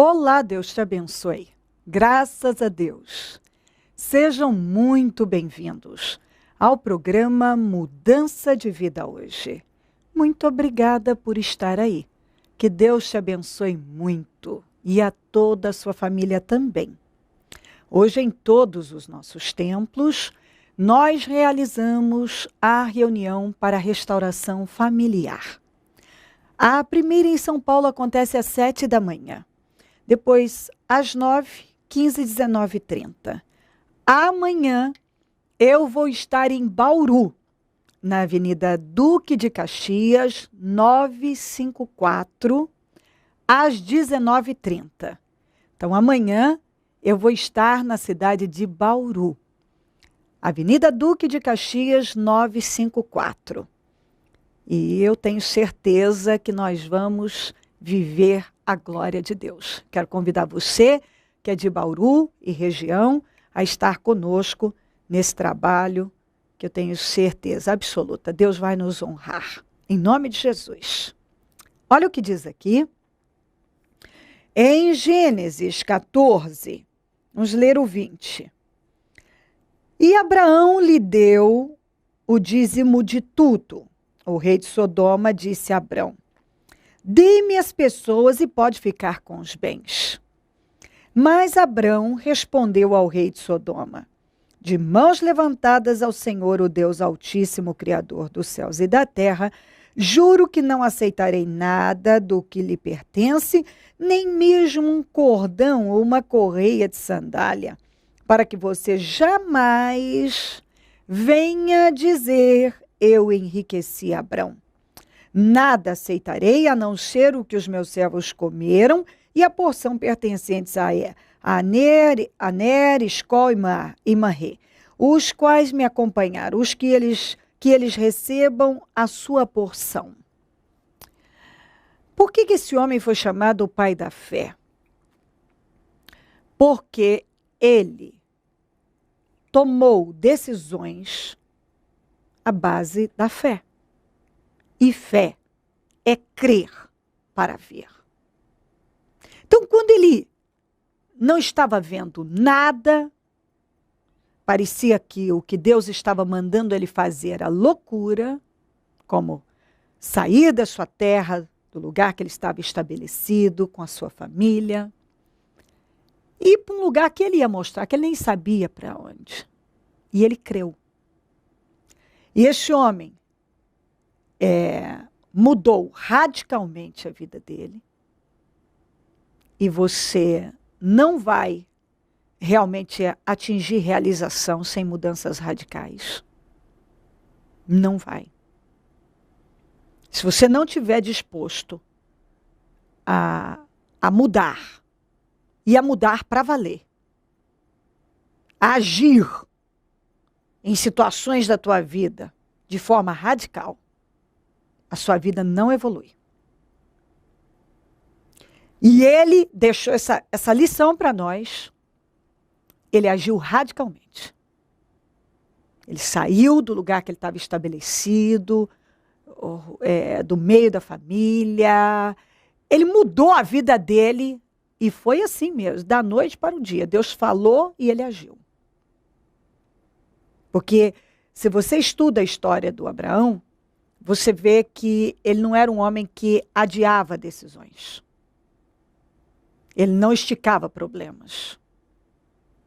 Olá, Deus te abençoe. Graças a Deus. Sejam muito bem-vindos ao programa Mudança de Vida hoje. Muito obrigada por estar aí. Que Deus te abençoe muito e a toda a sua família também. Hoje, em todos os nossos templos, nós realizamos a reunião para a restauração familiar. A primeira em São Paulo acontece às 7 da manhã. Depois, às 9, 15, 19 e 30. Amanhã, eu vou estar em Bauru, na Avenida Duque de Caxias, 954, às 19 e 30. Então, amanhã, eu vou estar na cidade de Bauru. Avenida Duque de Caxias, 954. E eu tenho certeza que nós vamos viver a glória de Deus. Quero convidar você, que é de Bauru e região, a estar conosco nesse trabalho, que eu tenho certeza absoluta. Deus vai nos honrar, em nome de Jesus. Olha o que diz aqui. Em Gênesis 14, vamos ler o 20. E Abraão lhe deu o dízimo de tudo. O rei de Sodoma disse a Abrão: dê-me as pessoas e pode ficar com os bens. Mas Abrão respondeu ao rei de Sodoma: de mãos levantadas ao Senhor, o Deus Altíssimo, Criador dos céus e da terra, juro que não aceitarei nada do que lhe pertence, nem mesmo um cordão ou uma correia de sandália, para que você jamais venha dizer: eu enriqueci Abrão. Nada aceitarei a não ser o que os meus servos comeram e a porção pertencentes a Aner, Escol e Manré, os quais me acompanharam, os que eles recebam a sua porção. Por que esse homem foi chamado o pai da fé? Porque ele tomou decisões à base da fé. E fé é crer para ver. Então, quando ele não estava vendo nada, parecia que o que Deus estava mandando ele fazer era loucura, como sair da sua terra, do lugar que ele estava estabelecido, com a sua família, e ir para um lugar que ele ia mostrar, que ele nem sabia para onde. E ele creu. E esse homem mudou radicalmente a vida dele. E você não vai realmente atingir realização sem mudanças radicais. Não vai. Se você não estiver disposto a mudar, e a mudar para valer, a agir em situações da tua vida de forma radical, a sua vida não evolui. E ele deixou essa lição para nós. Ele agiu radicalmente. Ele saiu do lugar que ele estava estabelecido, do meio da família. Ele mudou a vida dele e foi assim mesmo, da noite para o dia. Deus falou e ele agiu. Porque se você estuda a história do Abraão, você vê que ele não era um homem que adiava decisões. Ele não esticava problemas.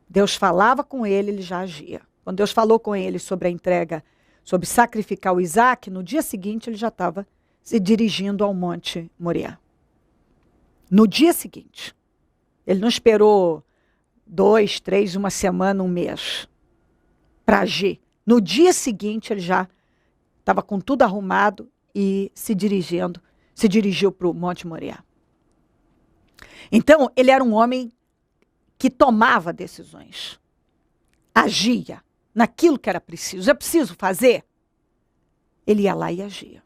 Deus falava com ele, ele já agia. Quando Deus falou com ele sobre a entrega, sobre sacrificar o Isaac, no dia seguinte ele já estava se dirigindo ao Monte Moriá. No dia seguinte. Ele não esperou 2, 3, uma semana, um mês para agir. No dia seguinte ele já estava com tudo arrumado e se dirigiu para o Monte Moriá. Então, ele era um homem que tomava decisões, agia naquilo que era preciso. É preciso fazer? Ele ia lá e agia.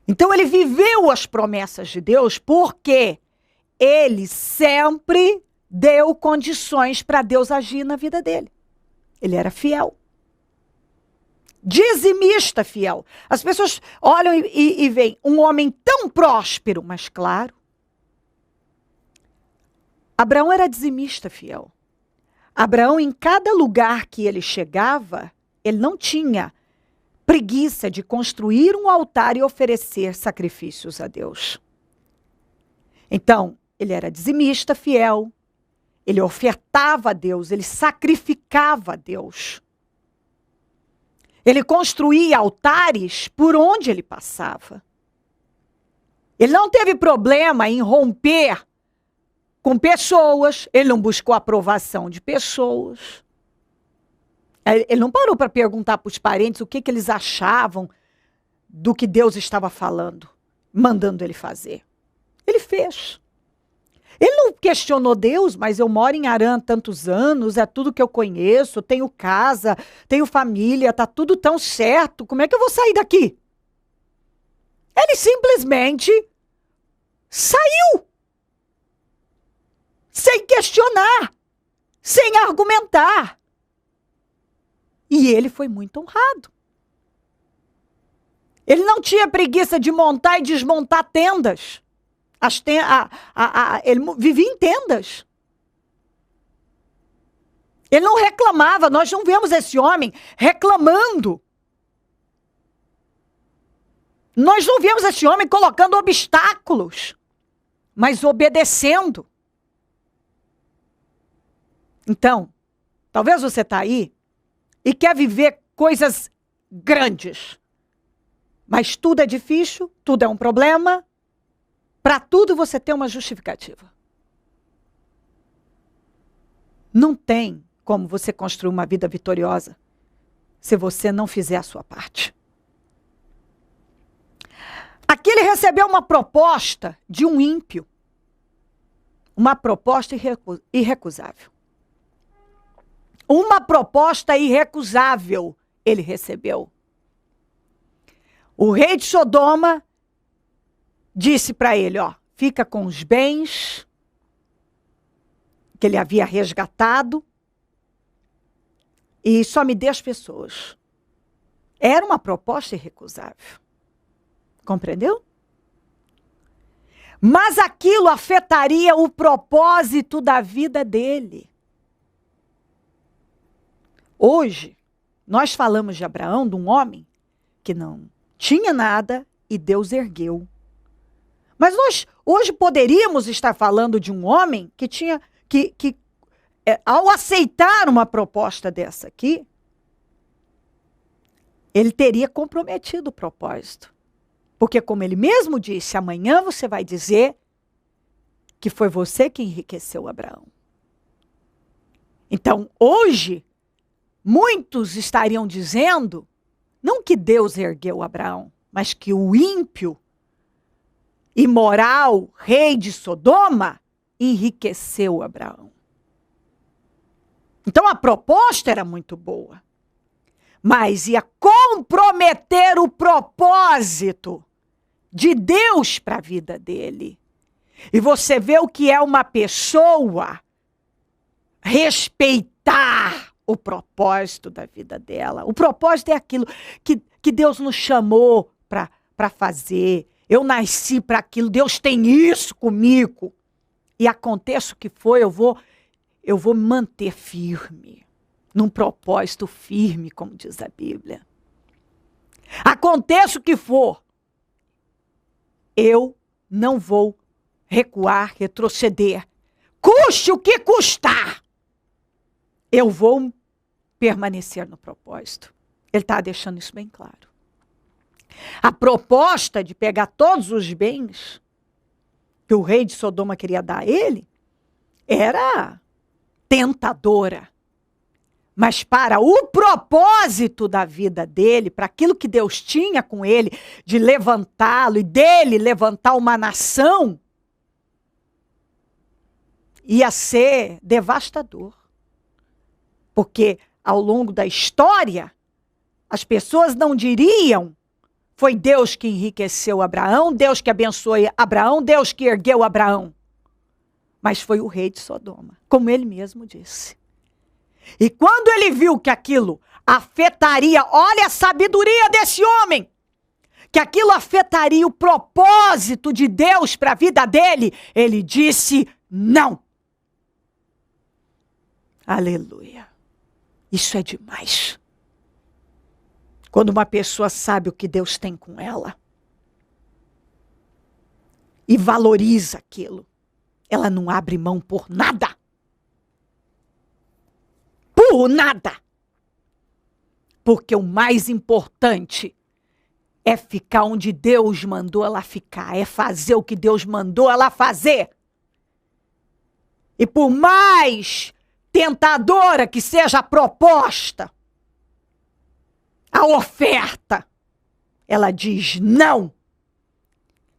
Então, ele viveu as promessas de Deus porque ele sempre deu condições para Deus agir na vida dele. Ele era fiel. Dizimista fiel. As pessoas olham e veem um homem tão próspero, mas claro, Abraão era dizimista fiel. Abraão, em cada lugar que ele chegava, ele não tinha preguiça de construir um altar e oferecer sacrifícios a Deus. Então, ele era dizimista fiel, ele ofertava a Deus, ele sacrificava a Deus. Ele construía altares por onde ele passava. Ele não teve problema em romper com pessoas, ele não buscou aprovação de pessoas. Ele não parou para perguntar para os parentes o que eles achavam do que Deus estava falando, mandando ele fazer. Ele fez. Ele não questionou Deus, mas eu moro em Harã há tantos anos, é tudo que eu conheço, tenho casa, tenho família, tá tudo tão certo, como é que eu vou sair daqui? Ele simplesmente saiu. Sem questionar, sem argumentar. E ele foi muito honrado. Ele não tinha preguiça de montar e desmontar tendas. Ele vivia em tendas. Ele não reclamava, nós não vemos esse homem reclamando. Nós não vemos esse homem colocando obstáculos, mas obedecendo. Então, talvez você está aí e quer viver coisas grandes, mas tudo é difícil, tudo é um problema. Para tudo você tem uma justificativa. Não tem como você construir uma vida vitoriosa se você não fizer a sua parte. Aqui ele recebeu uma proposta de um ímpio. Uma proposta irrecusável. Uma proposta irrecusável ele recebeu. O rei de Sodoma disse para ele, ó, fica com os bens que ele havia resgatado e só me dê as pessoas. Era uma proposta irrecusável. Compreendeu? Mas aquilo afetaria o propósito da vida dele. Hoje, nós falamos de Abraão, de um homem que não tinha nada e Deus ergueu. Mas nós hoje poderíamos estar falando de um homem que tinha ao aceitar uma proposta dessa aqui, ele teria comprometido o propósito. Porque, como ele mesmo disse, amanhã você vai dizer que foi você que enriqueceu Abraão. Então, hoje, muitos estariam dizendo, não que Deus ergueu Abraão, mas que o ímpio, imoral, rei de Sodoma, enriqueceu Abraão. Então, a proposta era muito boa, mas ia comprometer o propósito de Deus para a vida dele. E você vê o que é uma pessoa respeitar o propósito da vida dela. O propósito é aquilo que Deus nos chamou para fazer. Eu nasci para aquilo, Deus tem isso comigo. E aconteça o que for, eu vou me manter firme, num propósito firme, como diz a Bíblia. Aconteça o que for, eu não vou recuar, retroceder. Custe o que custar, eu vou permanecer no propósito. Ele está deixando isso bem claro. A proposta de pegar todos os bens que o rei de Sodoma queria dar a ele era tentadora. Mas para o propósito da vida dele, para aquilo que Deus tinha com ele, de levantá-lo e dele levantar uma nação, ia ser devastador. Porque ao longo da história, as pessoas não diriam, foi Deus que enriqueceu Abraão, Deus que abençoou Abraão, Deus que ergueu Abraão. Mas foi o rei de Sodoma, como ele mesmo disse. E quando ele viu que aquilo afetaria, olha a sabedoria desse homem, que aquilo afetaria o propósito de Deus para a vida dele, ele disse, não, Aleluia. Isso é demais. Quando uma pessoa sabe o que Deus tem com ela e valoriza aquilo, ela não abre mão por nada. Por nada. Porque o mais importante é ficar onde Deus mandou ela ficar, é fazer o que Deus mandou ela fazer. E por mais tentadora que seja a proposta, a oferta, ela diz não.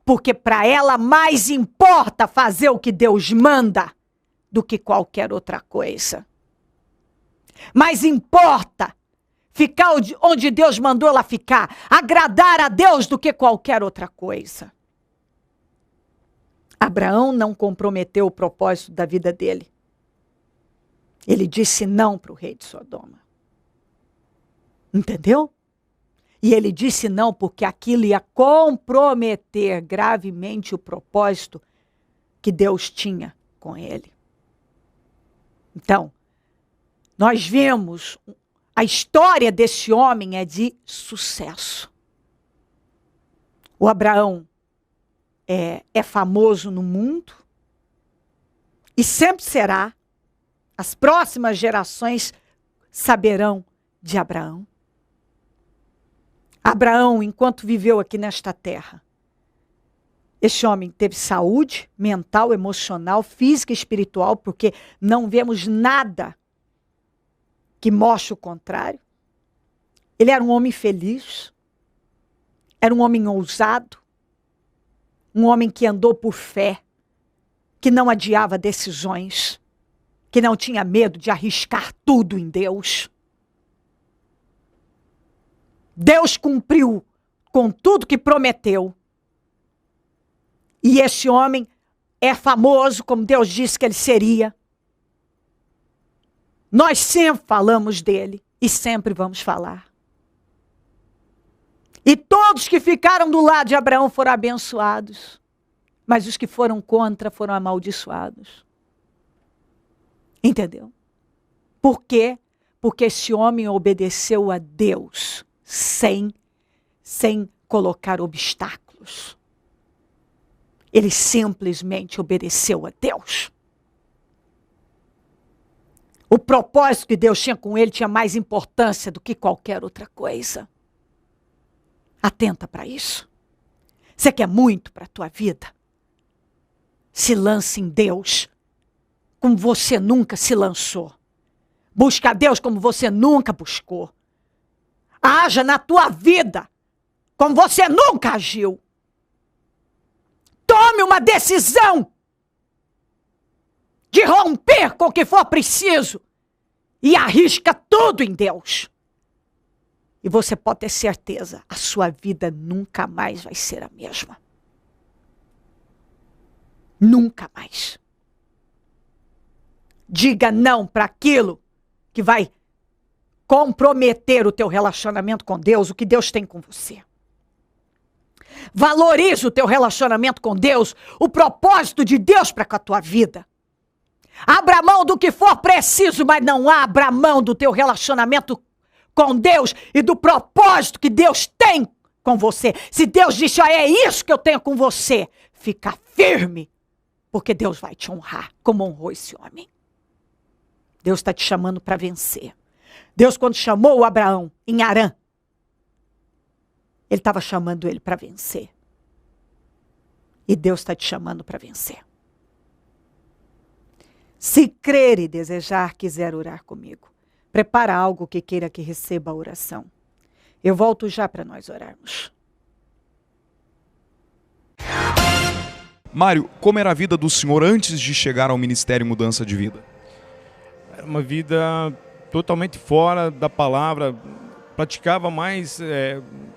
Porque para ela mais importa fazer o que Deus manda do que qualquer outra coisa. Mais importa ficar onde Deus mandou ela ficar, agradar a Deus do que qualquer outra coisa. Abraão não comprometeu o propósito da vida dele. Ele disse não para o rei de Sodoma. Entendeu? E ele disse não porque aquilo ia comprometer gravemente o propósito que Deus tinha com ele. Então, nós vemos, a história desse homem é de sucesso. O Abraão é famoso no mundo e sempre será. As próximas gerações saberão de Abraão. Abraão, enquanto viveu aqui nesta terra, esse homem teve saúde mental, emocional, física e espiritual, porque não vemos nada que mostre o contrário. Ele era um homem feliz, era um homem ousado, um homem que andou por fé, que não adiava decisões, que não tinha medo de arriscar tudo em Deus. Deus cumpriu com tudo que prometeu. E esse homem é famoso, como Deus disse que ele seria. Nós sempre falamos dele e sempre vamos falar. E todos que ficaram do lado de Abraão foram abençoados. Mas os que foram contra foram amaldiçoados. Entendeu? Por quê? Porque esse homem obedeceu a Deus sem colocar obstáculos. Ele simplesmente obedeceu a Deus. O propósito que Deus tinha com ele tinha mais importância do que qualquer outra coisa. Atenta para isso. Você quer muito para a tua vida? Se lance em Deus como você nunca se lançou. Busca a Deus como você nunca buscou. Haja na tua vida como você nunca agiu. Tome uma decisão de romper com o que for preciso e arrisca tudo em Deus. E você pode ter certeza, a sua vida nunca mais vai ser a mesma. Nunca mais. Diga não para aquilo que vai comprometer o teu relacionamento com Deus, o que Deus tem com você. Valorize o teu relacionamento com Deus, o propósito de Deus para com a tua vida. Abra mão do que for preciso, mas não abra mão do teu relacionamento com Deus e do propósito que Deus tem com você. Se Deus disse, é isso que eu tenho com você, fica firme, porque Deus vai te honrar, como honrou esse homem. Deus está te chamando para vencer. Deus, quando chamou o Abraão em Harã, ele estava chamando ele para vencer. E Deus está te chamando para vencer. Se crer e desejar, quiser orar comigo, prepara algo que queira que receba a oração. Eu volto já para nós orarmos. Mário, como era a vida do senhor antes de chegar ao Ministério Mudança de Vida? Era uma vida totalmente fora da palavra, praticava mais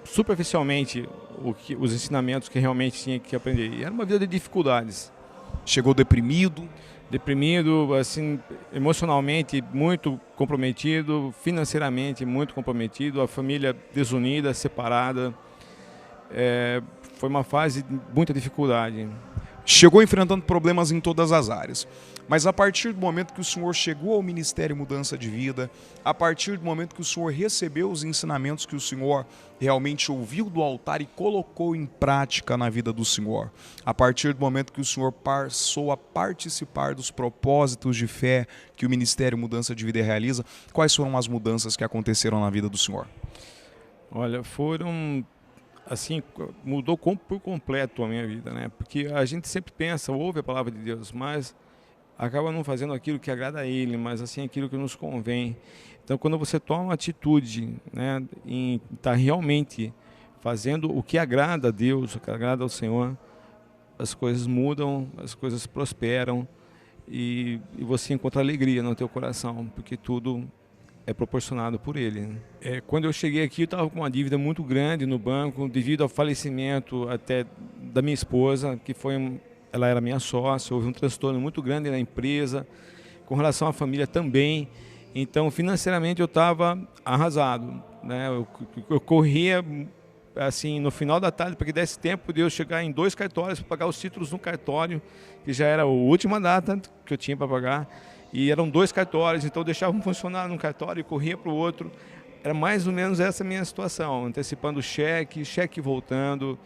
superficialmente os ensinamentos que realmente tinha que aprender. E era uma vida de dificuldades. Chegou deprimido? Deprimido, assim, emocionalmente muito comprometido, financeiramente muito comprometido, a família desunida, separada. Foi uma fase de muita dificuldade. chegou enfrentando problemas em todas as áreas. Mas a partir do momento que o senhor chegou ao Ministério Mudança de Vida, a partir do momento que o senhor recebeu os ensinamentos que o senhor realmente ouviu do altar e colocou em prática na vida do senhor, a partir do momento que o senhor passou a participar dos propósitos de fé que o Ministério Mudança de Vida realiza, quais foram as mudanças que aconteceram na vida do senhor? Olha, foram, assim, mudou por completo a minha vida, né? Porque a gente sempre pensa, ouve a palavra de Deus, mas acaba não fazendo aquilo que agrada a Ele, mas assim aquilo que nos convém. Então, quando você toma uma atitude, né, em estar realmente fazendo o que agrada a Deus, o que agrada ao Senhor, as coisas mudam, as coisas prosperam e você encontra alegria no teu coração, porque tudo é proporcionado por Ele, né? Quando eu cheguei aqui, eu estava com uma dívida muito grande no banco, devido ao falecimento até da minha esposa, que foi ela era minha sócia, houve um transtorno muito grande na empresa, com relação à família também. Então, financeiramente, eu estava arrasado, né? Eu corria, assim, no final da tarde, para que desse tempo de eu chegar em 2 cartórios para pagar os títulos no cartório, que já era a última data que eu tinha para pagar, e eram 2 cartórios, então eu deixava um funcionário num cartório e corria para o outro. Era mais ou menos essa a minha situação, antecipando cheque voltando,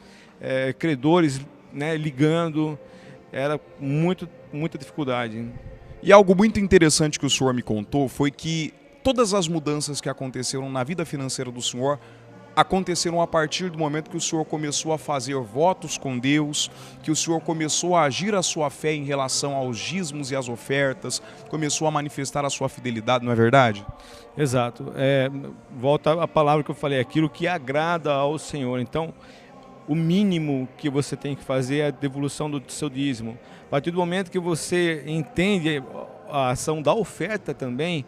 credores, né, ligando. Era muita dificuldade. E algo muito interessante que o senhor me contou foi que todas as mudanças que aconteceram na vida financeira do senhor aconteceram a partir do momento que o senhor começou a fazer votos com Deus, que o senhor começou a agir a sua fé em relação aos dízimos e às ofertas, começou a manifestar a sua fidelidade, não é verdade? Exato. Volta a palavra que eu falei, aquilo que agrada ao Senhor. Então, o mínimo que você tem que fazer é a devolução do seu dízimo. A partir do momento que você entende a ação da oferta também,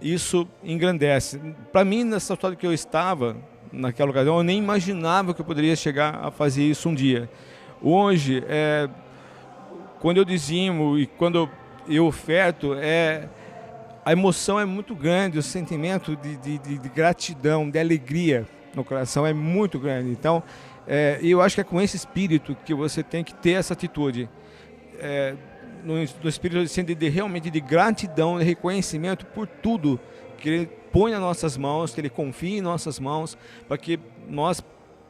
isso engrandece. Para mim, nessa história que eu estava, naquela ocasião, eu nem imaginava que eu poderia chegar a fazer isso um dia. Hoje, quando eu dizimo e quando eu oferto, a emoção é muito grande, o sentimento de gratidão, de alegria no coração é muito grande. Então, eu acho que é com esse espírito que você tem que ter essa atitude, no espírito assim, realmente de gratidão, de reconhecimento por tudo que Ele põe nas nossas mãos, que Ele confia em nossas mãos, para que nós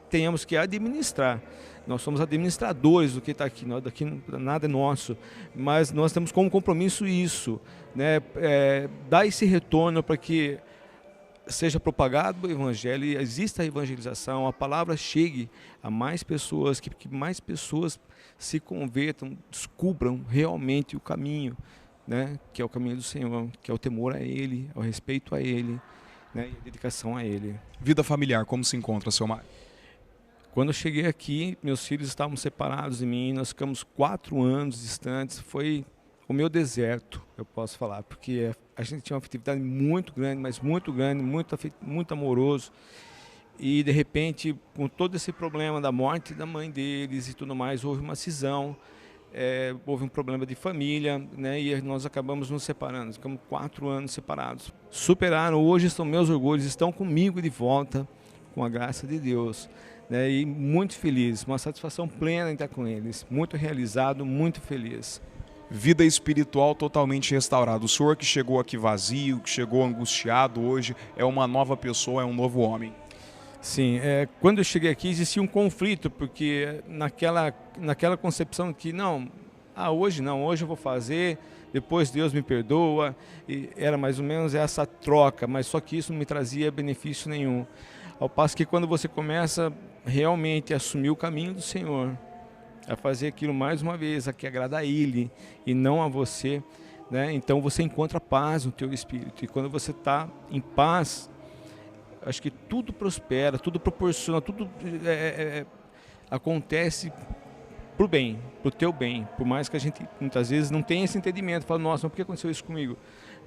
tenhamos que administrar. Nós somos administradores do que está aqui, daqui nada é nosso, mas nós temos como compromisso isso, né? Dar esse retorno para que seja propagado o Evangelho e exista a evangelização, a palavra chegue a mais pessoas, que mais pessoas se convertam, descubram realmente o caminho, né? Que é o caminho do Senhor, que é o temor a Ele, o respeito a Ele, né? E a dedicação a Ele. Vida familiar, como se encontra, seu Mário? Quando eu cheguei aqui, meus filhos estavam separados de mim, nós ficamos 4 anos distantes, foi o meu deserto, eu posso falar, porque a gente tinha uma afetividade muito grande, mas muito grande, muito amoroso, e de repente, com todo esse problema da morte da mãe deles e tudo mais, houve uma cisão, houve um problema de família, né, e nós acabamos nos separando, ficamos 4 anos separados. Superaram, hoje são meus orgulhos, estão comigo de volta, com a graça de Deus, né, e muito feliz, uma satisfação plena em estar com eles, muito realizado, muito feliz. Vida espiritual totalmente restaurada. O senhor que chegou aqui vazio, que chegou angustiado, hoje é uma nova pessoa, é um novo homem. Sim, quando eu cheguei aqui existia um conflito, porque naquela concepção que hoje não, hoje eu vou fazer, depois Deus me perdoa, e era mais ou menos essa troca, mas só que isso não me trazia benefício nenhum. Ao passo que quando você começa realmente a assumir o caminho do Senhor, a fazer aquilo mais uma vez, a que agrada a Ele e não a você, né? Então você encontra paz no teu espírito, e quando você está em paz, acho que tudo prospera, tudo proporciona, tudo acontece pro bem, pro teu bem, por mais que a gente muitas vezes não tenha esse entendimento, fala, nossa, mas por que aconteceu isso comigo?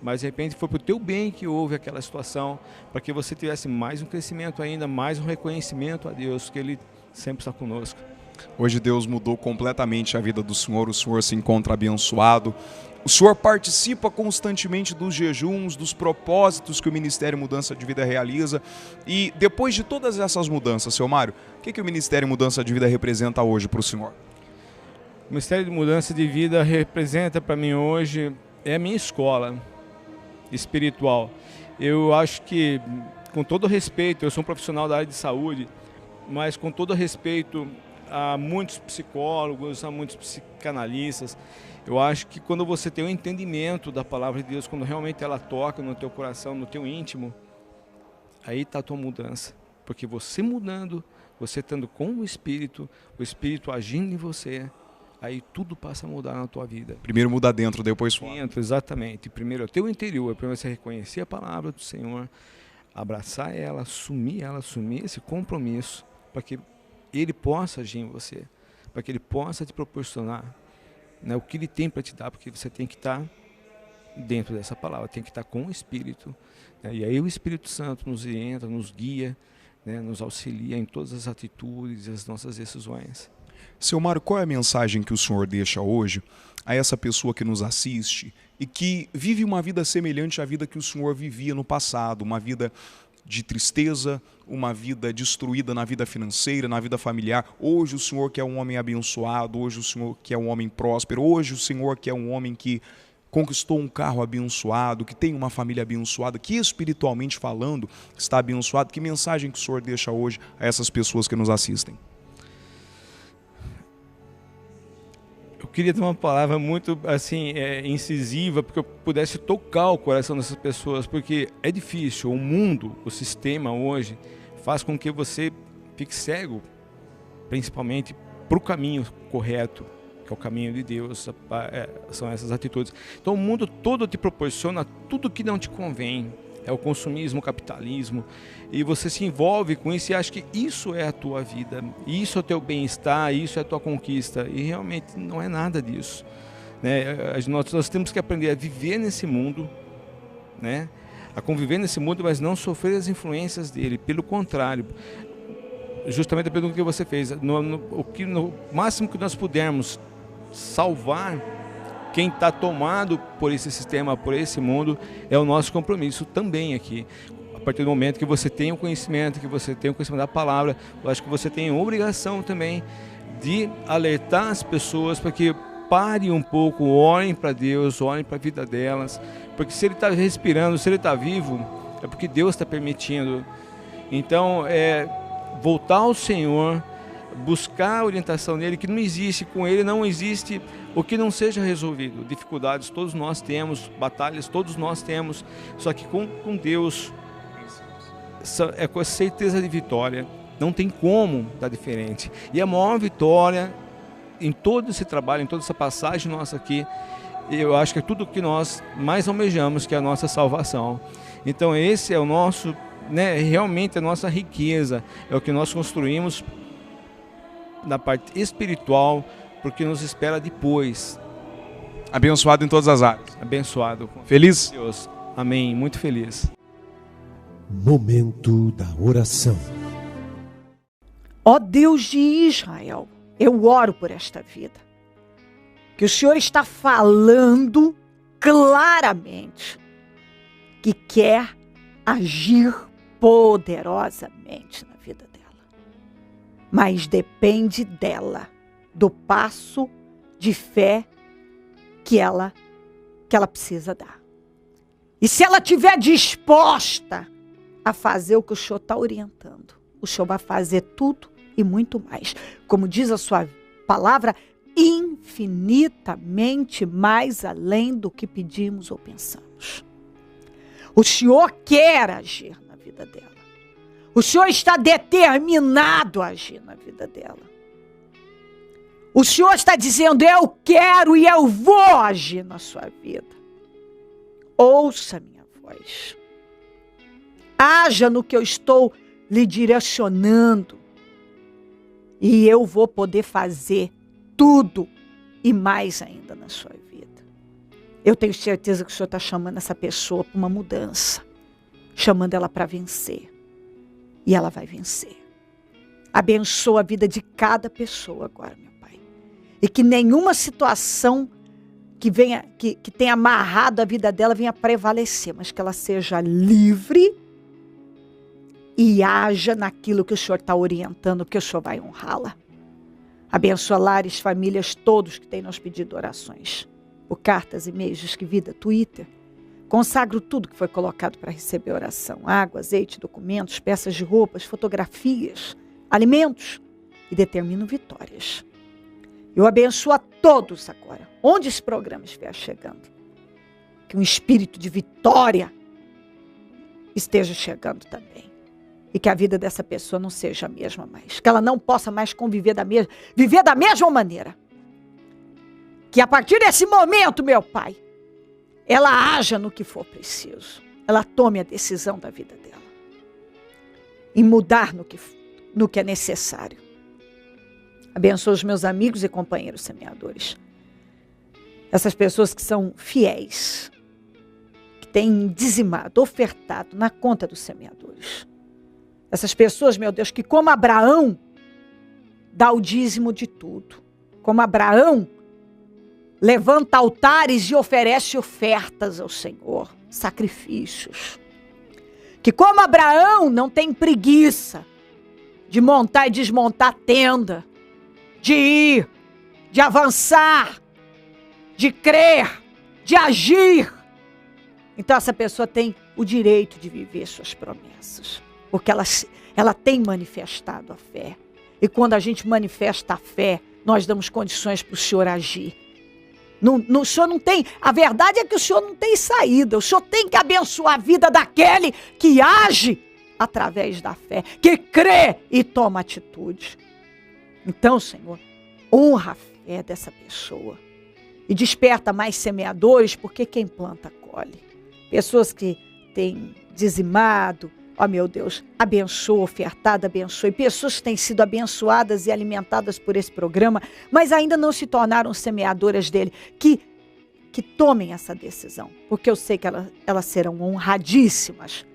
Mas de repente foi pro teu bem que houve aquela situação, para que você tivesse mais um crescimento ainda, mais um reconhecimento a Deus, que Ele sempre está conosco. Hoje Deus mudou completamente a vida do senhor, o senhor se encontra abençoado. O senhor participa constantemente dos jejuns, dos propósitos que o Ministério Mudança de Vida realiza. E depois de todas essas mudanças, seu Mário, o que o Ministério Mudança de Vida representa hoje para o senhor? O Ministério de Mudança de Vida representa para mim hoje, é a minha escola espiritual. Eu acho que, com todo respeito, eu sou um profissional da área de saúde, mas com todo respeito a muitos psicólogos, a muitos psicanalistas, eu acho que quando você tem o entendimento da palavra de Deus, quando realmente ela toca no teu coração, no teu íntimo, aí está a tua mudança. Porque você mudando, você estando com o Espírito agindo em você, aí tudo passa a mudar na tua vida. Primeiro muda dentro, depois fora. Dentro, exatamente. Primeiro é o teu interior, primeiro você reconhecer a palavra do Senhor, abraçar ela, assumir esse compromisso, para que Ele possa agir em você, para que Ele possa te proporcionar, né, o que Ele tem para te dar, porque você tem que estar dentro dessa palavra, tem que estar com o Espírito, né, e aí o Espírito Santo nos entra, nos guia, né, nos auxilia em todas as atitudes e as nossas decisões. Seu Mário, qual é a mensagem que o senhor deixa hoje a essa pessoa que nos assiste e que vive uma vida semelhante à vida que o senhor vivia no passado, uma vida de tristeza, uma vida destruída na vida financeira, na vida familiar? Hoje o senhor que é um homem abençoado, hoje o senhor que é um homem próspero, hoje o senhor que é um homem que conquistou um carro abençoado, que tem uma família abençoada, que espiritualmente falando está abençoado. Que mensagem que o senhor deixa hoje a essas pessoas que nos assistem? Eu queria ter uma palavra muito assim, incisiva, porque eu pudesse tocar o coração dessas pessoas, porque é difícil. O mundo, o sistema hoje, faz com que você fique cego, principalmente para o caminho correto, que é o caminho de Deus, são essas atitudes. Então o mundo todo te proporciona tudo que não te convém. É o consumismo, o capitalismo, e você se envolve com isso e acha que isso é a tua vida, isso é o teu bem-estar, isso é a tua conquista, e realmente não é nada disso, né? Nós temos que aprender a viver nesse mundo, né? A conviver nesse mundo, mas não sofrer as influências dele, pelo contrário, justamente a pergunta que você fez, no máximo que nós pudermos salvar quem está tomado por esse sistema, por esse mundo, é o nosso compromisso também aqui. A partir do momento que você tem o conhecimento, da palavra, eu acho que você tem a obrigação também de alertar as pessoas para que parem um pouco, olhem para Deus, olhem para a vida delas, porque se ele está respirando, se ele está vivo, é porque Deus está permitindo. Então, voltar ao Senhor, buscar a orientação nele, que não existe, com ele não existe o que não seja resolvido. Dificuldades todos nós temos, batalhas todos nós temos, só que com Deus é com a certeza de vitória, não tem como dar diferente. E a maior vitória em todo esse trabalho, em toda essa passagem nossa aqui, eu acho que é tudo que nós mais almejamos, que é a nossa salvação. Então esse é o nosso, né, realmente a nossa riqueza, é o que nós construímos na parte espiritual, porque nos espera depois. Abençoado em todas as áreas. Abençoado. Feliz? Deus. Amém. Muito feliz. Momento da oração. Ó Deus de Israel, eu oro por esta vida. Que o Senhor está falando claramente que quer agir poderosamente na vida dela. Mas depende dela, do passo de fé que ela precisa dar. E se ela estiver disposta a fazer o que o Senhor está orientando, o Senhor vai fazer tudo e muito mais. Como diz a sua palavra, infinitamente mais além do que pedimos ou pensamos. O Senhor quer agir na vida dela. O Senhor está determinado a agir na vida dela. O Senhor está dizendo, eu quero e eu vou agir na sua vida. Ouça minha voz. Haja no que eu estou lhe direcionando. E eu vou poder fazer tudo e mais ainda na sua vida. Eu tenho certeza que o Senhor está chamando essa pessoa para uma mudança. Chamando ela para vencer. E ela vai vencer. Abençoa a vida de cada pessoa agora, meu Pai. E que nenhuma situação que tenha amarrado a vida dela venha prevalecer, mas que ela seja livre e haja naquilo que o Senhor está orientando, porque o Senhor vai honrá-la. Abençoa lares, famílias, todos que têm nos pedido orações. Por cartas, e-mails, Disque Vida, Twitter. Consagro tudo que foi colocado para receber oração. Água, azeite, documentos, peças de roupas, fotografias, alimentos. E determino vitórias. Eu abençoo a todos agora, onde esse programa estiver chegando. Que um espírito de vitória esteja chegando também. E que a vida dessa pessoa não seja a mesma mais. Que ela não possa mais viver da mesma maneira. Que a partir desse momento, meu Pai, ela haja no que for preciso. Ela tome a decisão da vida dela. E mudar no que é necessário. Abençoa os meus amigos e companheiros semeadores. Essas pessoas que são fiéis. Que têm dizimado, ofertado na conta dos semeadores. Essas pessoas, meu Deus, que como Abraão, dá o dízimo de tudo. Como Abraão, levanta altares e oferece ofertas ao Senhor, sacrifícios. Que como Abraão não tem preguiça de montar e desmontar tenda, de ir, de avançar, de crer, de agir. Então essa pessoa tem o direito de viver suas promessas. Porque ela tem manifestado a fé. E quando a gente manifesta a fé, nós damos condições para o Senhor agir. O Senhor não tem, a verdade é que o Senhor não tem saída. O Senhor tem que abençoar a vida daquele que age através da fé, que crê e toma atitude. Então, Senhor, honra a fé dessa pessoa. E desperta mais semeadores, porque quem planta, colhe. Pessoas que têm dizimado, ó meu Deus, abençoa, ofertada, abençoe. Pessoas que têm sido abençoadas e alimentadas por esse programa, mas ainda não se tornaram semeadoras dele. Que tomem essa decisão, porque eu sei que elas serão honradíssimas.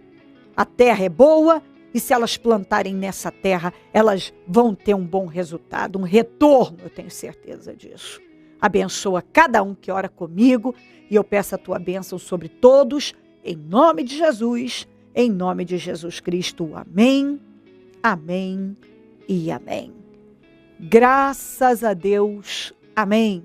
A terra é boa e se elas plantarem nessa terra, elas vão ter um bom resultado, um retorno, eu tenho certeza disso. Abençoa cada um que ora comigo e eu peço a tua bênção sobre todos, em nome de Jesus. Em nome de Jesus Cristo, amém, amém e amém. Graças a Deus, amém.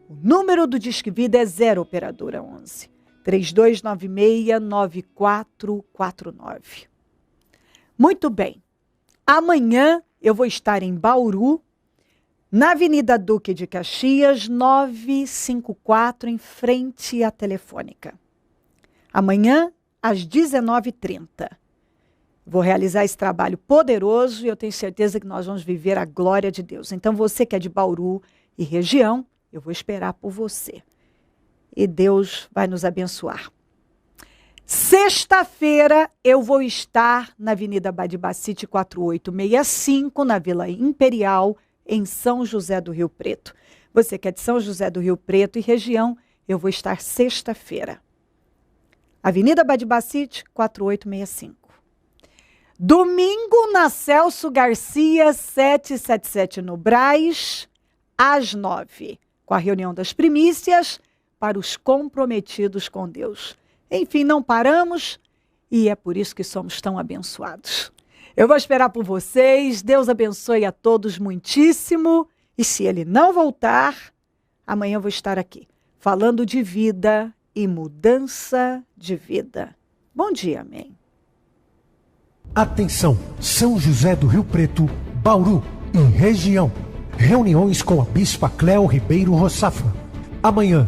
O número do Disque Vida é 0 operadora 11 3296-9449. Muito bem, amanhã eu vou estar em Bauru, na Avenida Duque de Caxias, 954, em frente à Telefônica. Amanhã, às 19h30. Vou realizar esse trabalho poderoso e eu tenho certeza que nós vamos viver a glória de Deus. Então, você que é de Bauru e região, eu vou esperar por você. E Deus vai nos abençoar. Sexta-feira, eu vou estar na Avenida Badibacite 4865, na Vila Imperial, em São José do Rio Preto. Você que é de São José do Rio Preto e região, eu vou estar sexta-feira. Avenida Badibacite, 4865. Domingo, na Celso Garcia, 777 no Brás, às 9h, com a reunião das primícias para os comprometidos com Deus. Enfim, não paramos e é por isso que somos tão abençoados. Eu vou esperar por vocês, Deus abençoe a todos muitíssimo e se Ele não voltar, amanhã eu vou estar aqui, falando de vida e mudança de vida. Bom dia, amém. Atenção, São José do Rio Preto, Bauru e região. Reuniões com a Bispa Cléo Ribeiro Roçafra. Amanhã,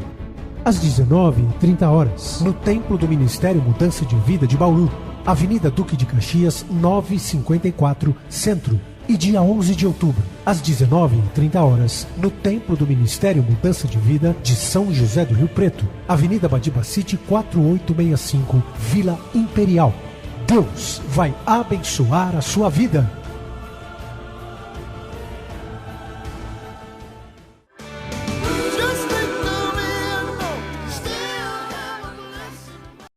às 19h30, no Templo do Ministério Mudança de Vida de Bauru, Avenida Duque de Caxias, 954, Centro. E dia 11 de outubro, às 19h30, no Templo do Ministério Mudança de Vida de São José do Rio Preto, Avenida Badibacite 4865, Vila Imperial. Deus vai abençoar a sua vida.